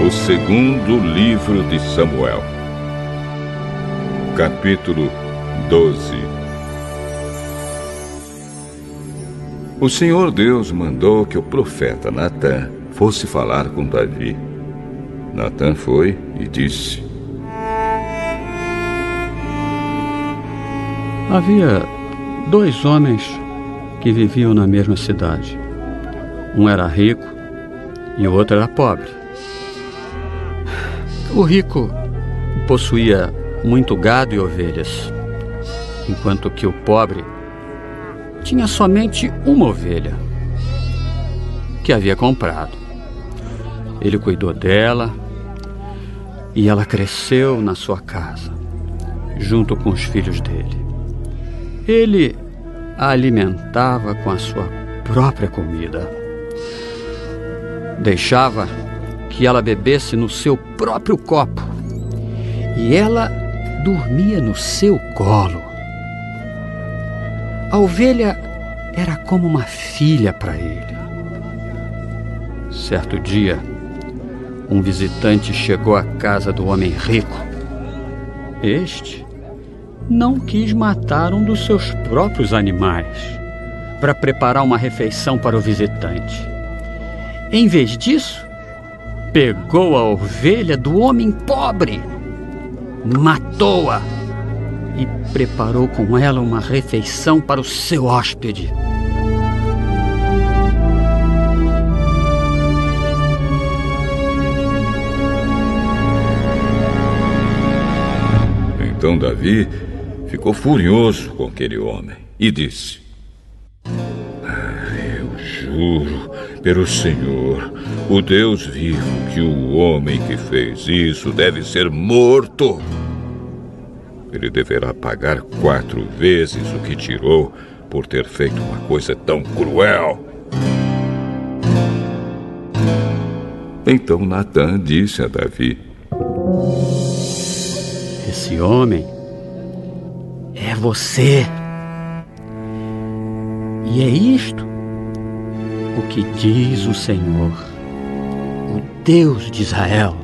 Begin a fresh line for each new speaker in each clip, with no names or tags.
O segundo livro de Samuel, capítulo 12. O Senhor Deus mandou que o profeta Natã fosse falar com Davi. Natã foi e disse:
Havia 2 homens que viviam na mesma cidade. Um era rico e o outro era pobre. O rico possuía muito gado e ovelhas, enquanto que o pobre tinha somente uma ovelha que havia comprado. Ele cuidou dela e ela cresceu na sua casa, junto com os filhos dele. Ele a alimentava com a sua própria comida. Deixava que ela bebesse no seu próprio copo e ela dormia no seu colo. A ovelha era como uma filha para ele. Certo dia, um visitante chegou à casa do homem rico. Este não quis matar um dos seus próprios animais para preparar uma refeição para o visitante. Em vez disso, pegou a ovelha do homem pobre, matou-a e preparou com ela uma refeição para o seu hóspede.
Então Davi ficou furioso com aquele homem e disse: Eu juro pelo Senhor, o Deus vivo, que o homem que fez isso deve ser morto. Ele deverá pagar 4 vezes o que tirou por ter feito uma coisa tão cruel. Então Natã disse a Davi:
Esse homem é você. E é isto o que diz o Senhor, o Deus de Israel: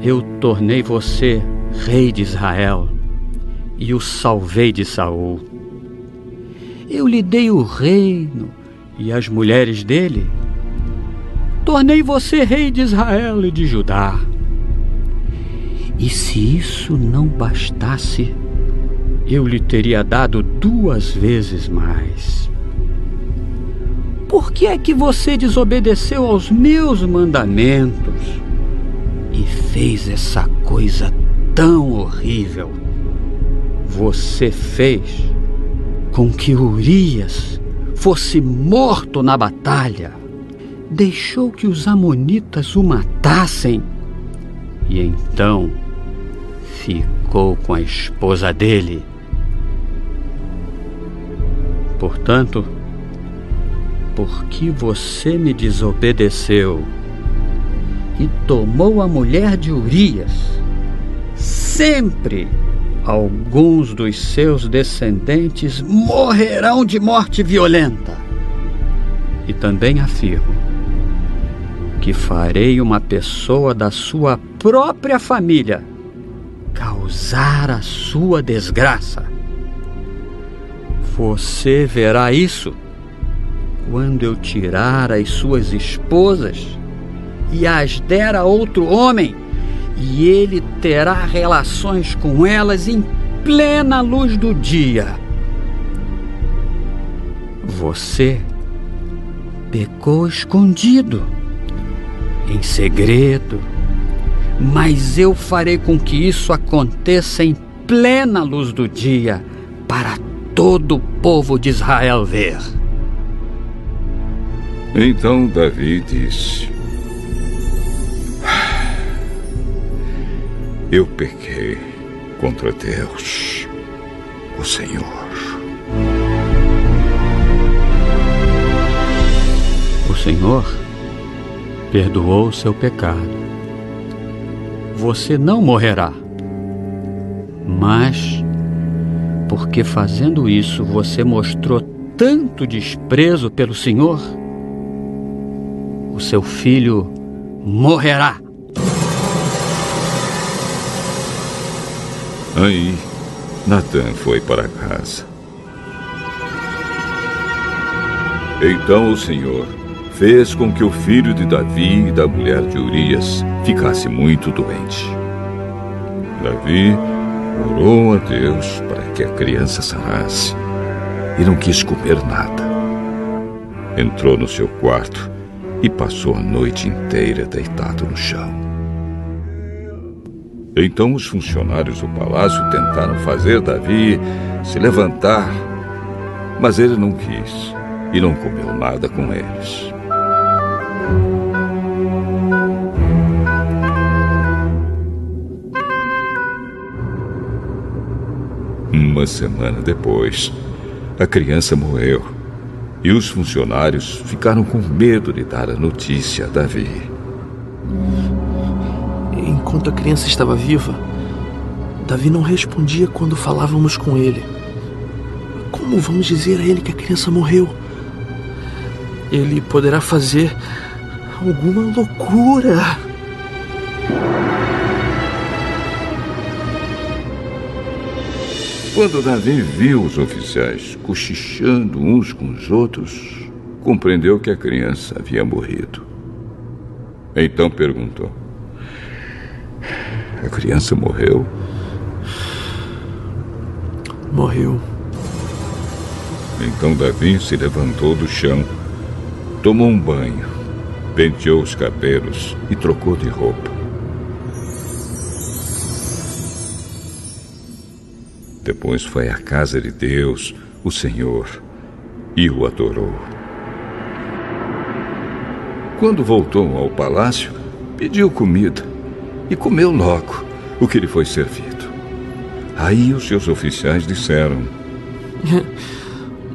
Eu tornei você rei de Israel e o salvei de Saul. Eu lhe dei o reino e as mulheres dele. Tornei você rei de Israel e de Judá. E se isso não bastasse, eu lhe teria dado 2 vezes mais. Por que é que você desobedeceu aos meus mandamentos e fez essa coisa tão horrível? Você fez com que Urias fosse morto na batalha, deixou que os amonitas o matassem e então ficou com a esposa dele. Portanto, porque você me desobedeceu e tomou a mulher de Urias, sempre alguns dos seus descendentes morrerão de morte violenta. E também afirmo que farei uma pessoa da sua própria família causar a sua desgraça. Você verá isso quando eu tirar as suas esposas e as der a outro homem, e ele terá relações com elas em plena luz do dia. Você pecou escondido, em segredo, mas eu farei com que isso aconteça em plena luz do dia, para todo o povo de Israel ver.
Então Davi disse: Eu pequei contra Deus, o Senhor.
O Senhor perdoou o seu pecado. Você não morrerá. Mas, porque fazendo isso você mostrou tanto desprezo pelo Senhor, o seu filho morrerá.
Aí, Natã foi para casa. Então o Senhor fez com que o filho de Davi e da mulher de Urias ficasse muito doente. Davi orou a Deus para que a criança sarasse e não quis comer nada. Entrou no seu quarto e passou a noite inteira deitado no chão. Então os funcionários do palácio tentaram fazer Davi se levantar, mas ele não quis e não comeu nada com eles. Uma semana depois, a criança morreu e os funcionários ficaram com medo de dar a notícia a Davi.
Enquanto a criança estava viva, Davi não respondia quando falávamos com ele. Como vamos dizer a ele que a criança morreu? Ele poderá fazer alguma loucura.
Quando Davi viu os oficiais cochichando uns com os outros, compreendeu que a criança havia morrido. Então perguntou: a criança morreu?
Morreu.
Então Davi se levantou do chão, tomou um banho, penteou os cabelos e trocou de roupa. Depois foi à casa de Deus, o Senhor, e o adorou. Quando voltou ao palácio, pediu comida e comeu logo o que lhe foi servido. Aí os seus oficiais disseram: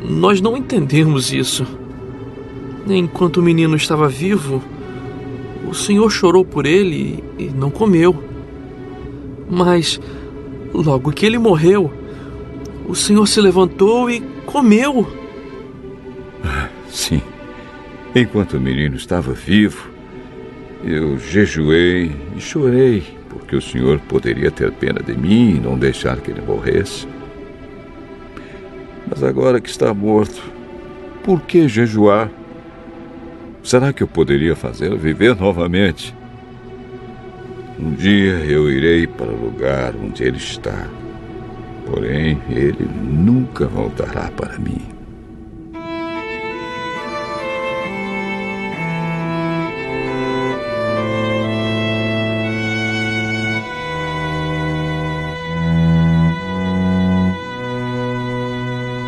nós não entendemos isso. Enquanto o menino estava vivo, o Senhor chorou por ele e não comeu. Mas logo que ele morreu, o Senhor se levantou e comeu.
Sim. Enquanto o menino estava vivo, eu jejuei e chorei, porque o Senhor poderia ter pena de mim e não deixar que ele morresse. Mas agora que está morto, por que jejuar? Será que eu poderia fazê-lo viver novamente? Um dia eu irei para o lugar onde ele está, porém ele nunca voltará para mim.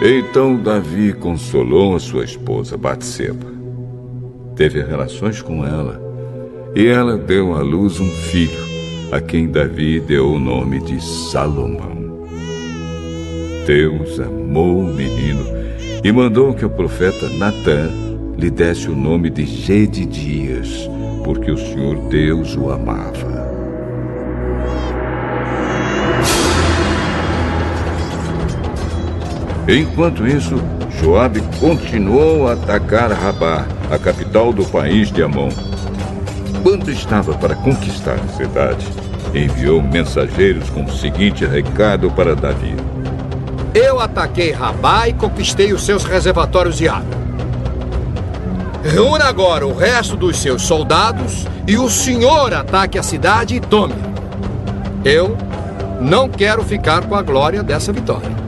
Então Davi consolou a sua esposa Batseba. Teve relações com ela, e ela deu à luz um filho, a quem Davi deu o nome de Salomão. Deus amou o menino e mandou que o profeta Natã lhe desse o nome de Jedidias, porque o Senhor Deus o amava. Enquanto isso, Joabe continuou a atacar Rabá, a capital do país de Amon. Quando estava para conquistar a cidade, enviou mensageiros com o seguinte recado para Davi:
eu ataquei Rabá e conquistei os seus reservatórios de água. Reúna agora o resto dos seus soldados e o senhor ataque a cidade e tome-a. Eu não quero ficar com a glória dessa vitória.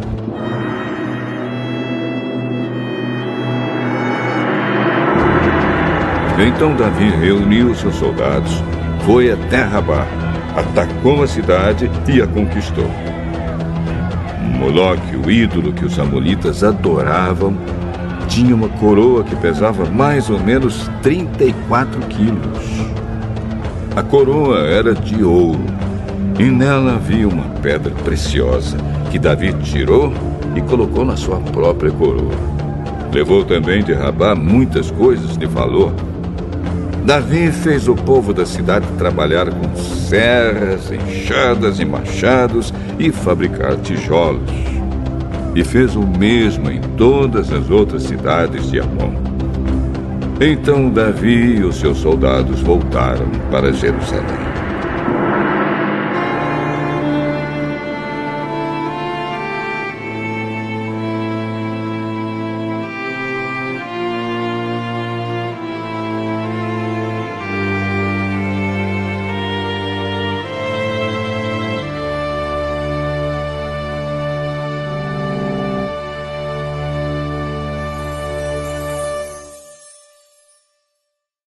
Então Davi reuniu seus soldados, foi até Rabá, atacou a cidade e a conquistou. Moloque, o ídolo que os amonitas adoravam, tinha uma coroa que pesava mais ou menos 34 quilos. A coroa era de ouro e nela havia uma pedra preciosa que Davi tirou e colocou na sua própria coroa. Levou também de Rabá muitas coisas de valor. Davi fez o povo da cidade trabalhar com serras, enxadas e machados e fabricar tijolos. E fez o mesmo em todas as outras cidades de Amon. Então Davi e os seus soldados voltaram para Jerusalém.